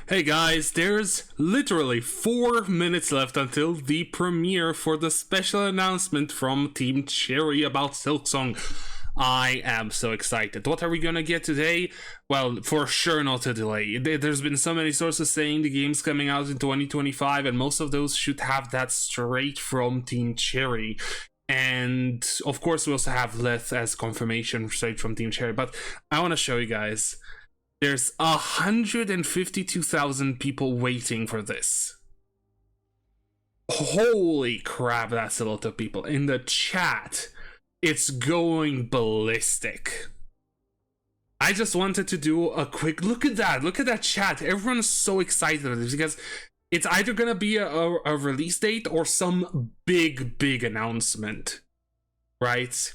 Hey guys, there's literally 4 minutes left until the premiere for the special announcement from Team Cherry about Silksong. I am so excited. What are we gonna get today? Well, for sure not a delay. There's been so many sources saying the game's coming out in 2025, and most of those should have that straight from Team Cherry. And of course, we also have Leth as confirmation straight from Team Cherry, but I want to show you guys. There's 152,000 people waiting for this. Holy crap, that's a lot of people. In the chat, it's going ballistic. I just wanted to do a quick look at that. Look at that chat. Everyone's so excited about this because it's either gonna be a release date or some big announcement, right?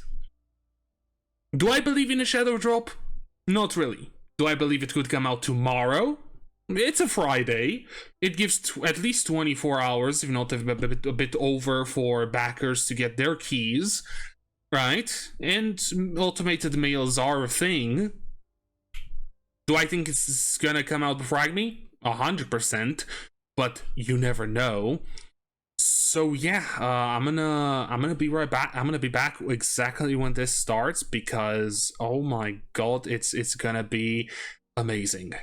Do I believe in a shadow drop? Not really. Do I believe it could come out tomorrow? It's a Friday. It gives at least 24 hours, if not a bit over, for backers to get their keys, right? And automated mails are a thing. Do I think it's gonna come out before me? 100%, but you never know. So yeah, I'm gonna be right back. I'm gonna be back exactly when this starts because oh my god, it's gonna be amazing.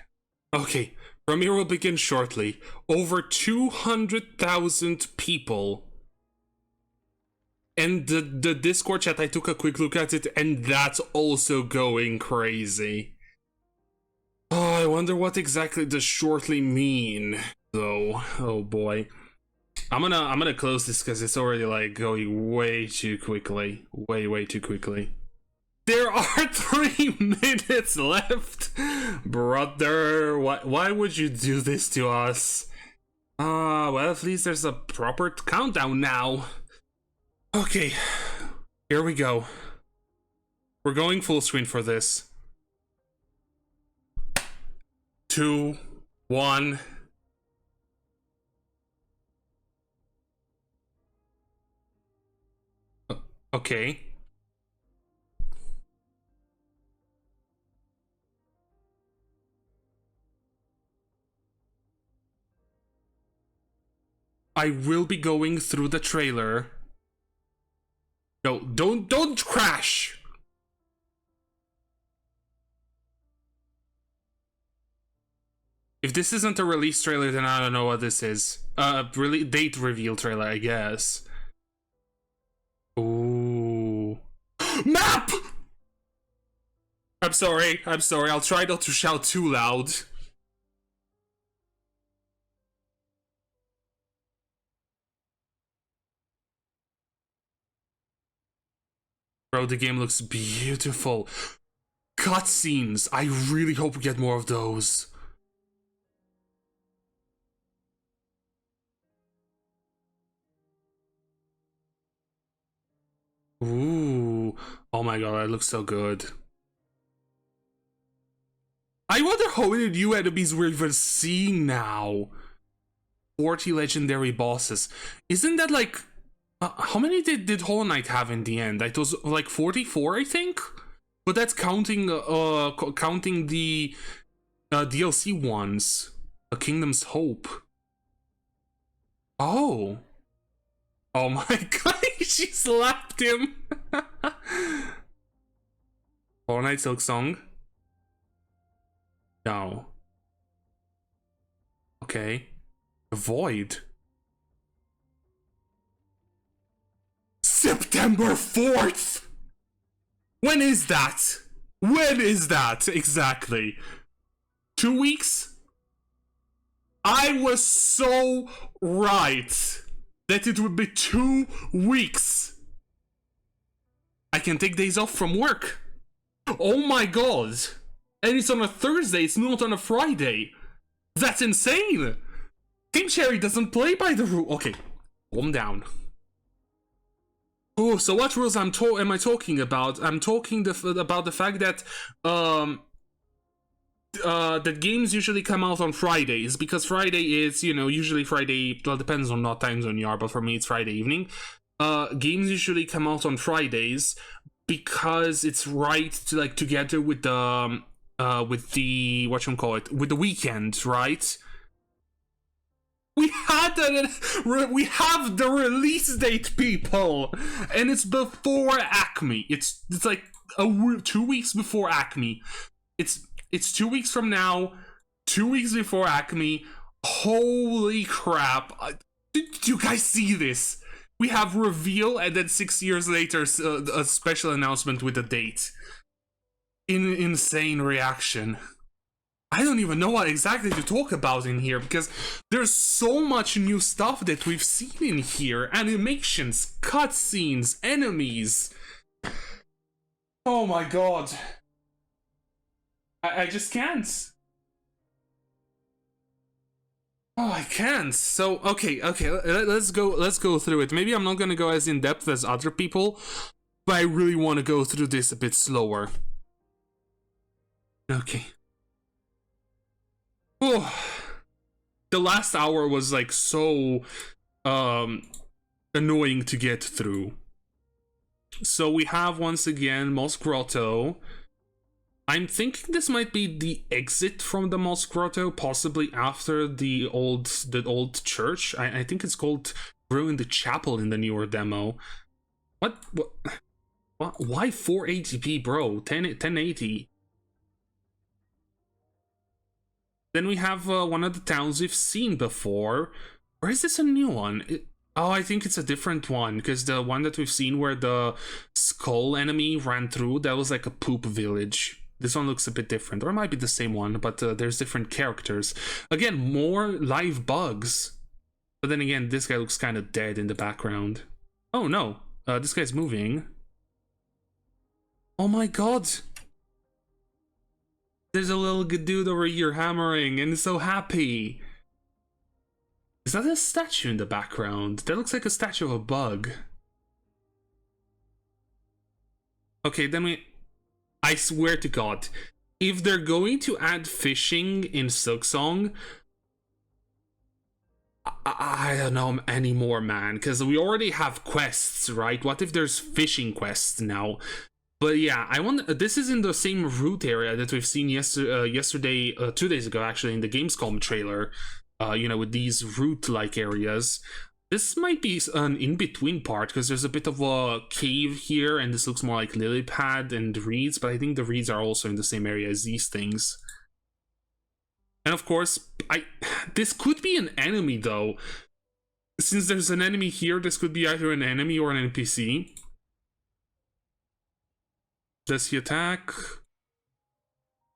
Okay, premiere will begin shortly. Over 200,000 people. And the Discord chat, I took a quick look at it, and that's also going crazy. Oh, I wonder what exactly does shortly mean, though. Oh boy. I'm gonna close this because it's already like going way too quickly. Way too quickly. There are 3 minutes left, brother. Why would you do this to us? Well, at least there's a proper countdown now. Okay, here we go. We're going full screen for this. 2, 1. Okay. I will be going through the trailer. No, don't crash. If this isn't a release trailer, then I don't know what this is. Really date reveal trailer, I guess. Ooh. Map! I'm sorry. I'll try not to shout too loud. Bro, the game looks beautiful. Cutscenes. I really hope we get more of those. Ooh. Oh my god, that looks so good. I wonder how many new enemies we're even seeing now. 40 legendary bosses. Isn't that like... how many did Hollow Knight have in the end? It was like 44, I think? But that's counting counting the DLC ones. A Kingdom's Hope. Oh. Oh my god, she slapped him! Hollow Knight Silksong? No. Okay. Void. September 4th! When is that? When is that exactly? 2 weeks? I was so right that it would be 2 weeks. I can take days off from work. Oh my god. And it's on a Thursday, it's not on a Friday. That's insane. Team Cherry doesn't play by the rule. Okay, calm down. Oh, so what rules am I talking about? I'm talking about the fact that that games usually come out on Fridays, because Friday is, you know, usually Friday, well, depends on what time zone you are, but for me it's Friday evening. Games usually come out on Fridays because it's right to, like, together with the whatchamacallit, with the weekend, right? we have the release date, people, and it's before Acme. It's like 2 weeks before Acme. It's 2 weeks from now, 2 weeks before Acme. Holy crap! Did you guys see this? We have reveal, and then 6 years later, a special announcement with a date. Insane reaction. I don't even know what exactly to talk about in here, because there's so much new stuff that we've seen in here. Animations, cutscenes, enemies. Oh my god. I just can't. Oh, I can't. So, okay, let's go through it. Maybe I'm not gonna go as in depth as other people, but I really want to go through this a bit slower. Okay. Oh, the last hour was like so annoying to get through. So we have once again Moss Grotto. I'm thinking this might be the exit from the Moss Grotto, possibly after the old church. I think it's called Ruin the Chapel in the newer demo. What? Why 480p, bro? 1080. Then we have one of the towns we've seen before. Or is this a new one? Oh, I think it's a different one, because the one that we've seen where the skull enemy ran through, that was like a poop village. This one looks a bit different, or it might be the same one, but there's different characters. Again, more live bugs. But then again, this guy looks kind of dead in the background. Oh no, this guy's moving. Oh my god! There's a little good dude over here hammering and so happy. Is that a statue in the background? That looks like a statue of a bug. Okay, then I swear to god, if they're going to add fishing in Silksong, I don't know anymore, man, because we already have quests, right? What if there's fishing quests now? But yeah, I want. This is in the same route area that we've seen yesterday, 2 days ago, actually, in the Gamescom trailer. You know, with these route-like areas. This might be an in-between part, because there's a bit of a cave here, and this looks more like lily pad and reeds, but I think the reeds are also in the same area as these things. And of course, this could be an enemy, though. Since there's an enemy here, this could be either an enemy or an NPC. Does he attack?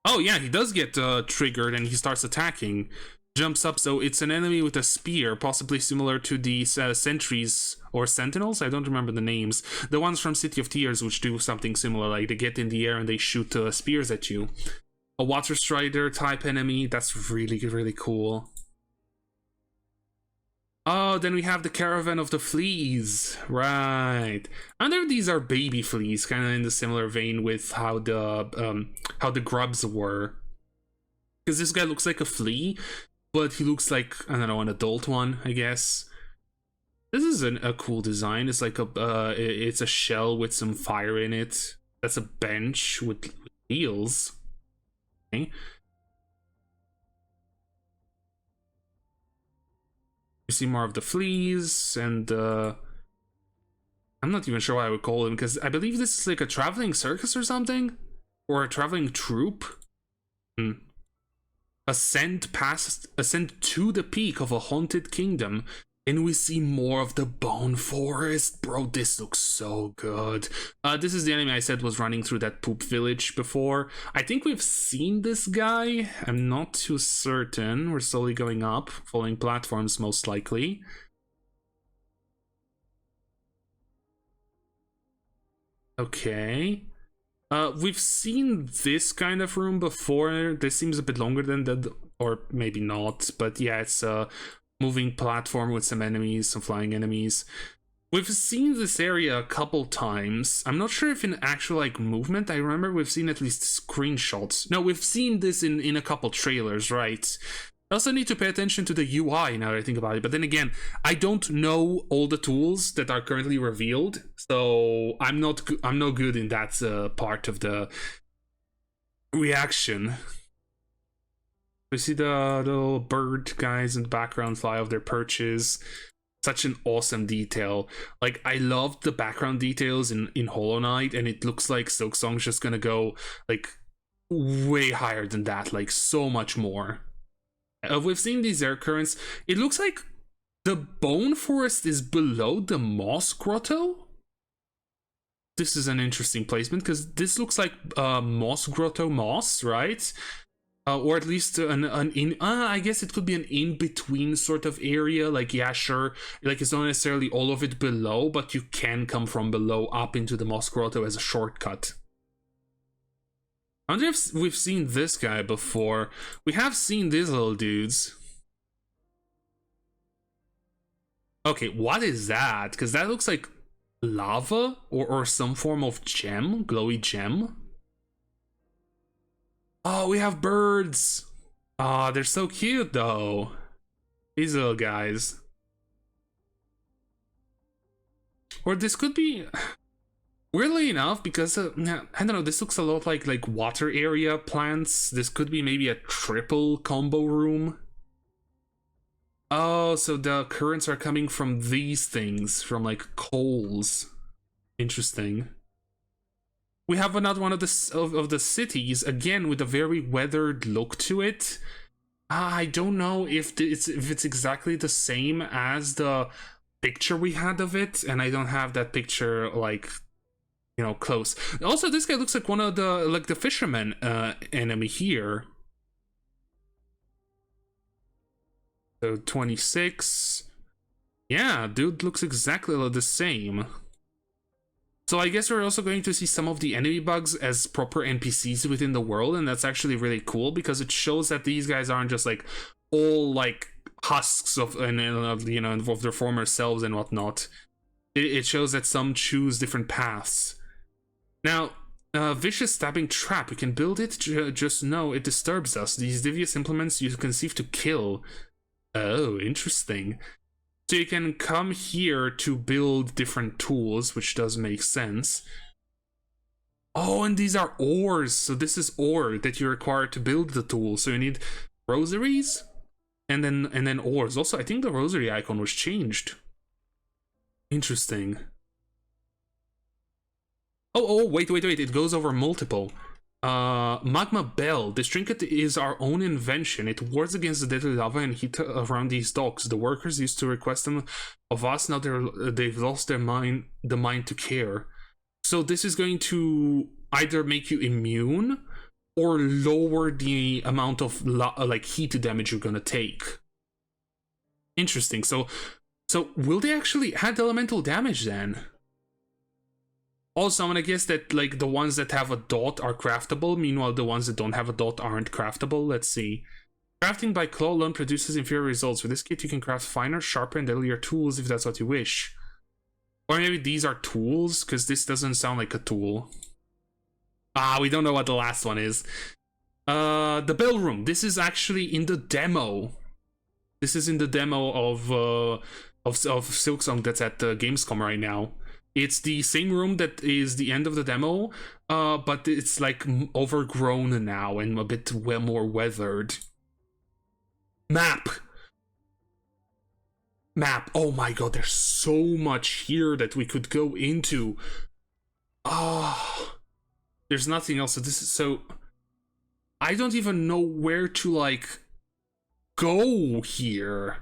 Oh yeah, he does get triggered and he starts attacking. Jumps up, so it's an enemy with a spear, possibly similar to the sentries or sentinels, I don't remember the names. The ones from City of Tears, which do something similar, like they get in the air and they shoot spears at you. A water strider type enemy, that's really, really cool. Oh, then we have the Caravan of the Fleas, right. Under these are baby fleas, kind of in the similar vein with how the grubs were. Because this guy looks like a flea, but he looks like, I don't know, an adult one, I guess. This is a cool design. It's like it's a shell with some fire in it. That's a bench with wheels. Okay. You see more of the fleas, and I'm not even sure what I would call them, because I believe this is like a traveling circus or something? Or a traveling troupe? Ascend to the peak of a haunted kingdom, and we see more of the bone forest. Bro, this looks so good. This is the enemy I said was running through that poop village before. I think we've seen this guy. I'm not too certain. We're slowly going up, following platforms most likely. Okay. We've seen this kind of room before. This seems a bit longer than that, or maybe not, but yeah, it's a moving platform with some enemies, some flying enemies. We've seen this area a couple times. I'm not sure if in actual like movement. I remember we've seen at least screenshots. No, we've seen this in a couple trailers, right? I also need to pay attention to the UI now that I think about it. But then again, I don't know all the tools that are currently revealed, so I'm no good in that part of the reaction. We see the little bird guys in the background fly off their perches. Such an awesome detail. Like, I loved the background details in Hollow Knight, and it looks like Silksong's just gonna go like way higher than that, like so much more. We've seen these air currents. It looks like the Bone Forest is below the Moss Grotto. This is an interesting placement because this looks like Moss Grotto moss, right? Or at least an in. I guess it could be an in between sort of area. Like, yeah, sure. Like, it's not necessarily all of it below, but you can come from below up into the Moss Grotto as a shortcut. I wonder if we've seen this guy before. We have seen these little dudes. Okay, what is that? Because that looks like lava or some form of gem, glowy gem. Oh, we have birds. Oh, they're so cute though. These little guys. Or this could be... Weirdly enough, because I don't know, this looks a lot like water area plants. This could be maybe a triple combo room. Oh, so the currents are coming from these things, from like coals. Interesting. We have another one of the cities, again with a very weathered look to it. I don't know if it's exactly the same as the picture we had of it, and I don't have that picture like, you know, close. Also, this guy looks like one of the fisherman enemy here. So 26. Yeah, dude looks exactly the same. So I guess we're also going to see some of the enemy bugs as proper NPCs within the world, and that's actually really cool because it shows that these guys aren't just like all like husks of you know, of their former selves and whatnot. It shows that some choose different paths. Now, vicious stabbing trap. You can build it, just know it disturbs us. These devious implements you conceive to kill. Oh, interesting. So you can come here to build different tools, which does make sense. Oh, and these are ores. So this is ore that you require to build the tool. So you need rosaries and then ores. Also, I think the rosary icon was changed. Interesting. Oh, wait. It goes over multiple. Magma Bell. This trinket is our own invention. It wards against the deadly lava and heat around these docks. The workers used to request them of us. Now they've lost the mind to care. So this is going to either make you immune or lower the amount of like heat damage you're gonna take. Interesting. So will they actually add elemental damage then? Also, I'm gonna guess that like the ones that have a dot are craftable, meanwhile the ones that don't have a dot aren't craftable. Let's see. Crafting by claw alone produces inferior results. With this kit you can craft finer, sharper, and deadlier tools if that's what you wish. Or maybe these are tools, because this doesn't sound like a tool. We don't know what the last one is. The bell room. This is actually in the demo. This is in the demo of Silksong that's at Gamescom right now. It's the same room that is the end of the demo, but it's like overgrown now and a bit more weathered. Map. Oh my god, there's so much here that we could go into. There's nothing else. So this is so... I don't even know where to like go here.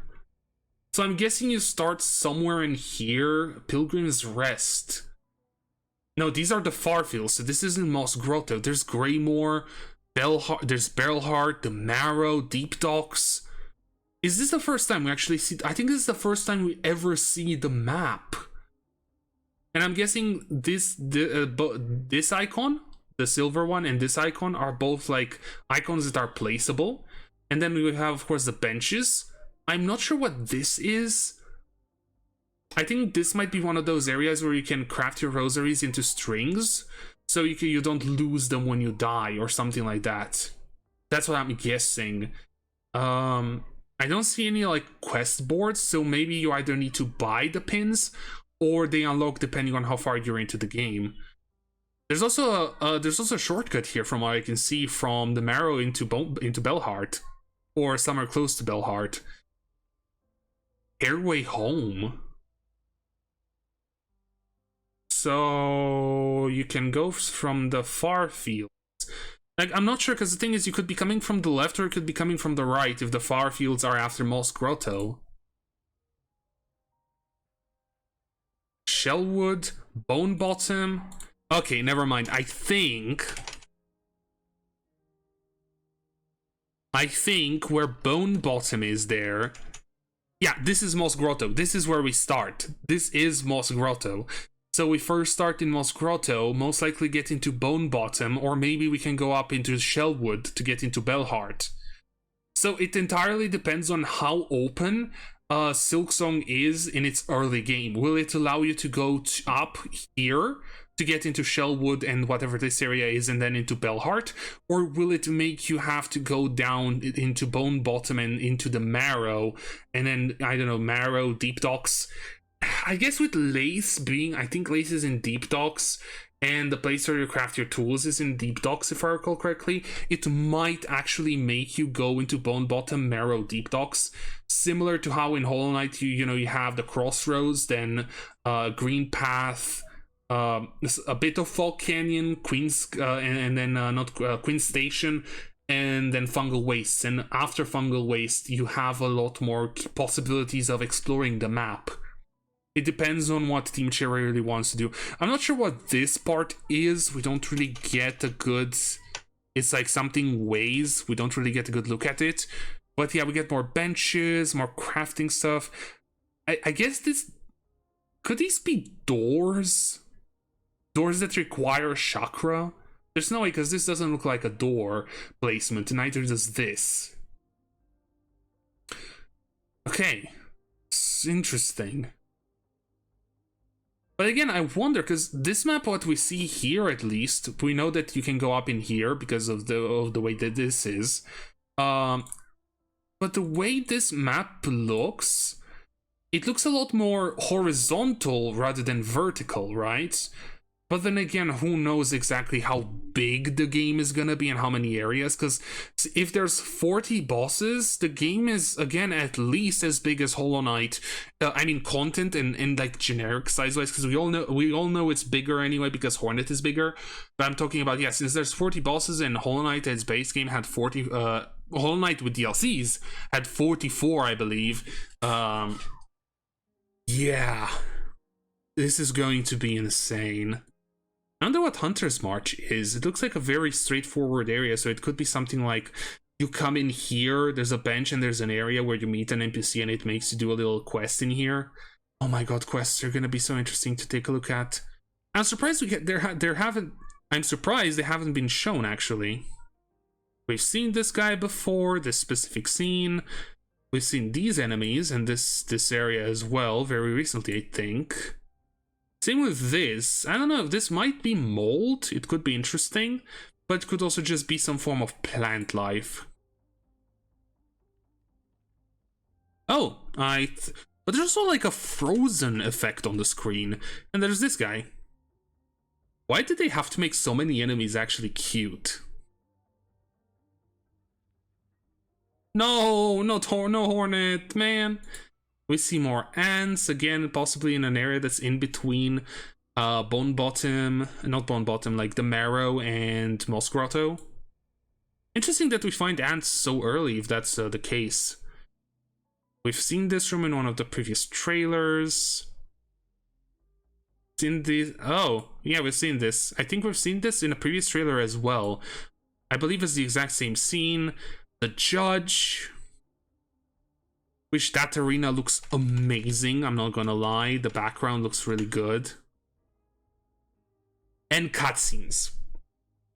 So I'm guessing you start somewhere in here. Pilgrim's Rest. No, these are the Farfields. So this isn't Moss Grotto. There's Greymore, there's Barrelheart, the Marrow, Deep Docks. Is this the first time we actually see... I think this is the first time we ever see the map. And I'm guessing this icon, the silver one, and this icon are both like icons that are placeable. And then we have, of course, the benches. I'm not sure what this is. I think this might be one of those areas where you can craft your rosaries into strings, so you don't lose them when you die or something like that. That's what I'm guessing. I don't see any like quest boards, so maybe you either need to buy the pins or they unlock depending on how far you're into the game. There's also a shortcut here from what I can see from the Marrow into Bellheart. or somewhere close to Belhart. Airway home. So you can go from the far fields. Like, I'm not sure, because the thing is, you could be coming from the left or it could be coming from the right if the far fields are after Moss Grotto. Shellwood, Bone Bottom. Okay, never mind. I think where Bone Bottom is there. Yeah, this is Moss Grotto. This is where we start. This is Moss Grotto. So we first start in Moss Grotto, most likely get into Bone Bottom, or maybe we can go up into Shellwood to get into Belhart. So it entirely depends on how open Silksong is in its early game. Will it allow you to go up here to get into Shellwood and whatever this area is, and then into Belhart? Or will it make you have to go down into Bone Bottom and into the Marrow, and then, I don't know, Marrow, Deep Docks? I guess with Lace being, I think Lace is in Deep Docks, and the place where you craft your tools is in Deep Docks, if I recall correctly, it might actually make you go into Bone Bottom, Marrow, Deep Docks, similar to how in Hollow Knight you have the Crossroads, then Green Path, a bit of Fall Canyon, Queen's, and then Queen's Station, and then Fungal Waste. And after Fungal Waste, you have a lot more possibilities of exploring the map. It depends on what Team Cherry really wants to do. I'm not sure what this part is. We don't really get a good... It's like something weighs. We don't really get a good look at it. But yeah, we get more benches, more crafting stuff. I guess this... Could these be doors? Doors that require chakra? There's no way, because this doesn't look like a door placement. Neither does this. Okay. It's interesting. But again, I wonder, because this map, what we see here at least, we know that you can go up in here because of the way that this is. But the way this map looks, it looks a lot more horizontal rather than vertical, right? But then again, who knows exactly how big the game is gonna be and how many areas, because if there's 40 bosses, the game is, again, at least as big as Hollow Knight. I mean, content and like generic size-wise, because we all know it's bigger anyway because Hornet is bigger. But I'm talking about, yeah, since there's 40 bosses and Hollow Knight, its base game had 40, Hollow Knight with DLCs had 44, I believe. Yeah. This is going to be insane. I wonder what Hunter's March is. It looks like a very straightforward area, so it could be something like you come in here, there's a bench and there's an area where you meet an NPC and it makes you do a little quest in here. Oh my god, quests are gonna be so interesting to take a look at. I'm surprised I'm surprised they haven't been shown, actually. We've seen this guy before, this specific scene. We've seen these enemies and this area as well, very recently, I think. Same with this. I don't know if this might be mold. It could be interesting, but it could also just be some form of plant life. Oh, but there's also like a frozen effect on the screen. And there's this guy. Why did they have to make so many enemies actually cute? No, no Hornet, man. We see more ants, again, possibly in an area that's in between not Bone Bottom, like the Marrow and Moss Grotto. Interesting that we find ants so early, if that's the case. We've seen this room in one of the previous trailers. Oh, yeah, we've seen this. I think we've seen this in a previous trailer as well. I believe it's the exact same scene. The judge... Which that arena looks amazing, I'm not gonna lie. The background looks really good. And cutscenes.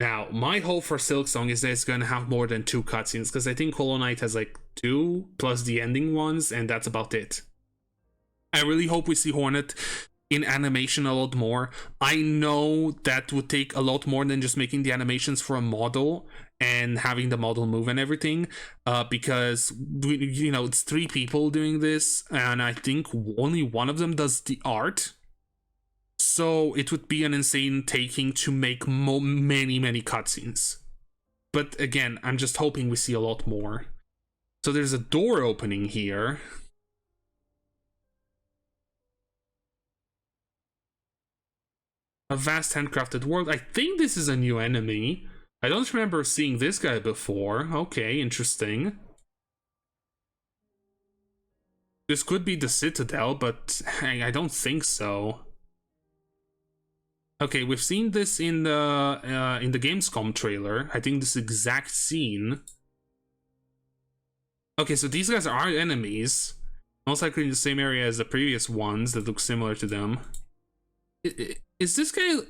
Now, my hope for Silksong is that it's gonna have more than 2 cutscenes, because I think Hollow Knight has like 2 plus the ending ones, and that's about it. I really hope we see Hornet in animation a lot more. I know that would take a lot more than just making the animations for a model and having the model move and everything, because it's 3 people doing this, and I think only one of them does the art. So it would be an insane taking to make many cutscenes. But again, I'm just hoping we see a lot more. So there's a door opening here. A vast handcrafted world. I think this is a new enemy. I don't remember seeing this guy before. Okay, interesting. This could be the Citadel, but I don't think so. Okay, we've seen this in the Gamescom trailer. I think this exact scene. Okay, so these guys are enemies. Most likely in the same area as the previous ones that look similar to them. Is this guy...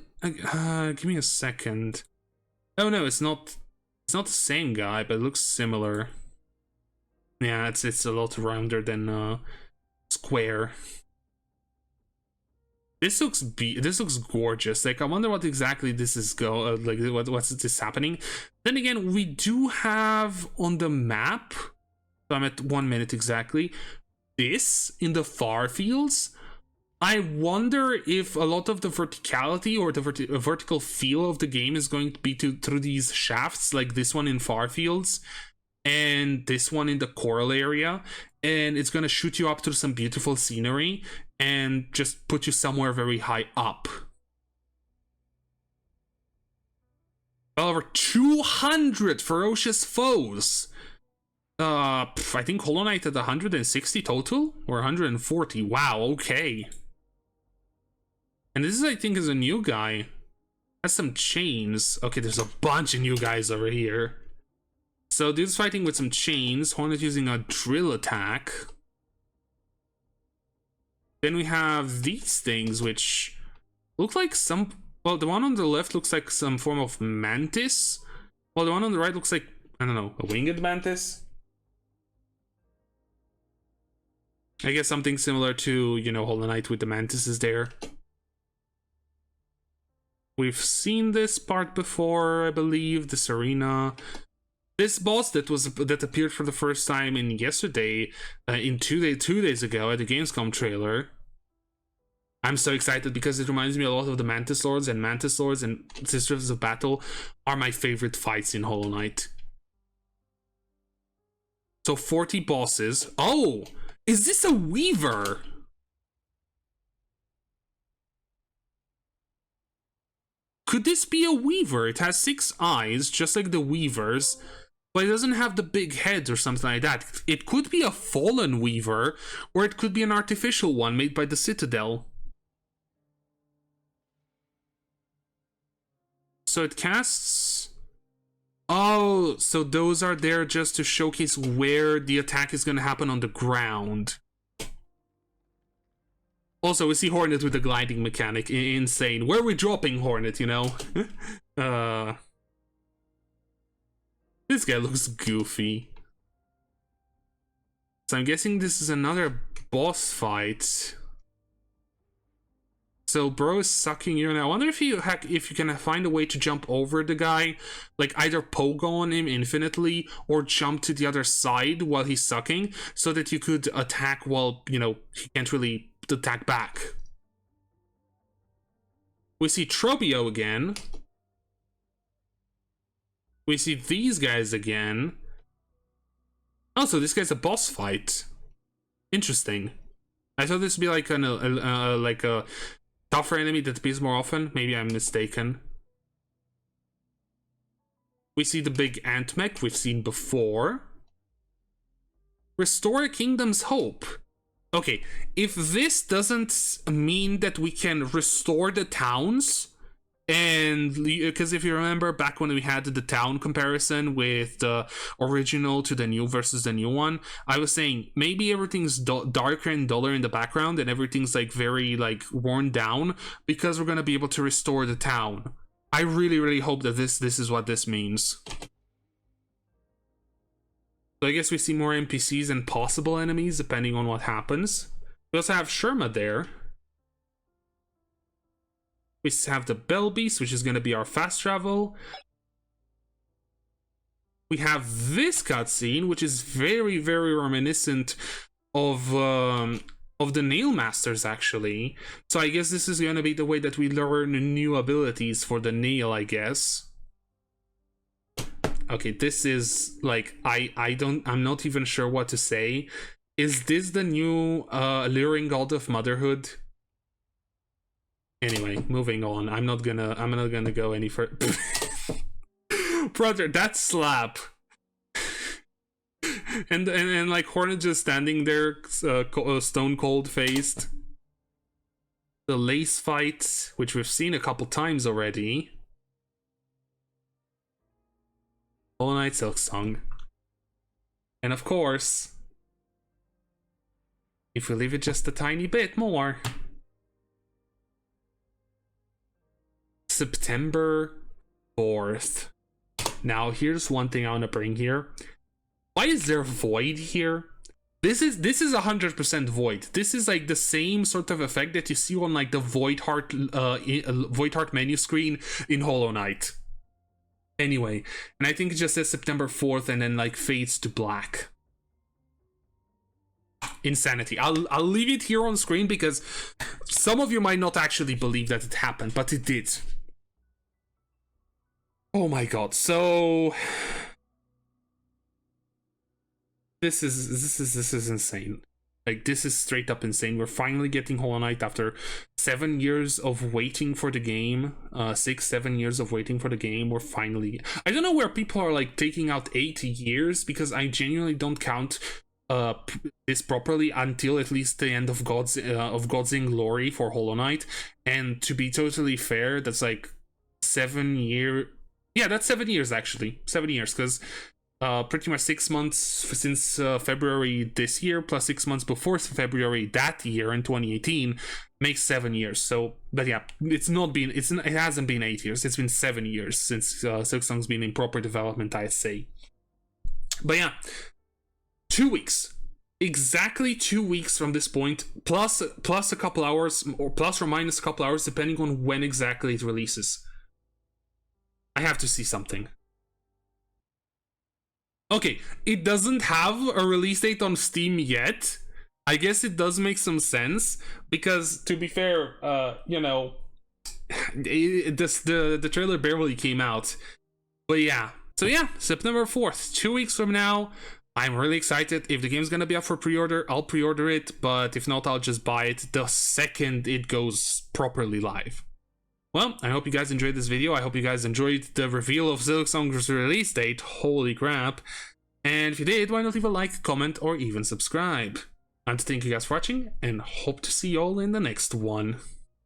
give me a second. Oh no, it's not the same guy, but it looks similar. Yeah, it's a lot rounder than square. This looks gorgeous. Like, I wonder what exactly this is what's this happening. Then again, we do have on the map, so I'm at 1 minute exactly, this in the far fields. I wonder if a lot of the verticality or the vertical feel of the game is going to be through these shafts, like this one in far fields and this one in the coral area, and it's going to shoot you up through some beautiful scenery and just put you somewhere very high up. Well over 200 ferocious foes. I think Hollow Knight at 160 total or 140. Wow, okay. And this is, I think, is a new guy. Has some chains. Okay, there's a bunch of new guys over here. So dude's fighting with some chains. Hornet using a drill attack. Then we have these things, which look like some... Well, the one on the left looks like some form of mantis. Well, the one on the right looks like, I don't know, a winged mantis? I guess something similar to, you know, Hollow Knight with the mantises there. We've seen this part before, I believe, this arena. This boss that appeared for the first time in yesterday, in 2 days ago at the Gamescom trailer. I'm so excited because it reminds me a lot of the Mantis Lords and Sisters of Battle are my favorite fights in Hollow Knight. So 40 bosses. Oh, is this a Weaver? Could this be a Weaver? It has 6 eyes, just like the Weavers, but it doesn't have the big head or something like that. It could be a fallen Weaver, or it could be an artificial one made by the Citadel. So it casts... Oh, so those are there just to showcase where the attack is going to happen on the ground. Also, we see Hornet with the gliding mechanic. Insane. Where are we dropping Hornet, you know? This guy looks goofy. So I'm guessing this is another boss fight. So bro is sucking you, and I wonder if you can find a way to jump over the guy, like either pogo on him infinitely or jump to the other side while he's sucking, so that you could attack while, you know, he can't really attack back. We see Trobio again. We see these guys again. Also, this guy's a boss fight. Interesting. I thought this would be like a tougher enemy that appears more often. Maybe I'm mistaken. We see the big ant mech we've seen before. Restore a kingdom's hope. Okay, if this doesn't mean that we can restore the towns, and because if you remember back when we had the town comparison with the original to the new versus the new one, I was saying maybe everything's darker and duller in the background and everything's like very like worn down because we're gonna be able to restore the town. I really hope that this is what this means. So I guess we see more NPCs and possible enemies depending on what happens. We also have Sherma there. We have the Bell Beast, which is going to be our fast travel. We have this cutscene, which is very reminiscent of the Nail Masters, actually. So I guess this is going to be the way that we learn new abilities for the Nail, I guess. okay, this is like, I'm not even sure what to say. Is this the new alluring god of motherhood? Anyway, moving on. I'm not gonna go any further. Brother, that slap. and like Hornet just standing there, stone cold faced. The lace fight, which we've seen a couple times already. Hollow Knight Silksong. And of course, if we leave it just a tiny bit more, September 4th. Now, here's one thing I want to bring here. Why is there void here? This is 100% void. This is like the same sort of effect that you see on like the Void Heart menu screen in Hollow Knight. Anyway, and I think it just says September 4th and then like fades to black. Insanity. I'll leave it here on screen because some of you might not actually believe that it happened, but it did. Oh my god. So this is insane. Like, this is straight up insane. We're finally getting Hollow Knight after 7 years of waiting for the game. 6-7 years of waiting for the game. We're finally... I don't know where people are like taking out 8 years, because I genuinely don't count this properly until at least the end of God's in Glory for Hollow Knight. And to be totally fair, that's like 7 years. Yeah, that's 7 years actually. 7 years, because pretty much 6 months since February this year, plus 6 months before February that year in 2018 makes 7 years. So, but yeah, it hasn't been 8 years. It's been 7 years since Silksong's been in proper development, I'd say. But yeah, 2 weeks. Exactly 2 weeks from this point, plus a couple hours, or plus or minus a couple hours, depending on when exactly it releases. I have to see something. Okay, it doesn't have a release date on Steam yet. I guess it does make some sense, because to be fair, you know, the trailer barely came out. But yeah, so yeah, September 4th, 2 weeks from now. I'm really excited. If the game's gonna be up for pre-order, I'll pre-order it, but if not, I'll just buy it the second it goes properly live. Well, I hope you guys enjoyed this video. I hope you guys enjoyed the reveal of Silksong's release date. Holy crap. And if you did, why not leave a like, comment, or even subscribe. And thank you guys for watching, and hope to see you all in the next one.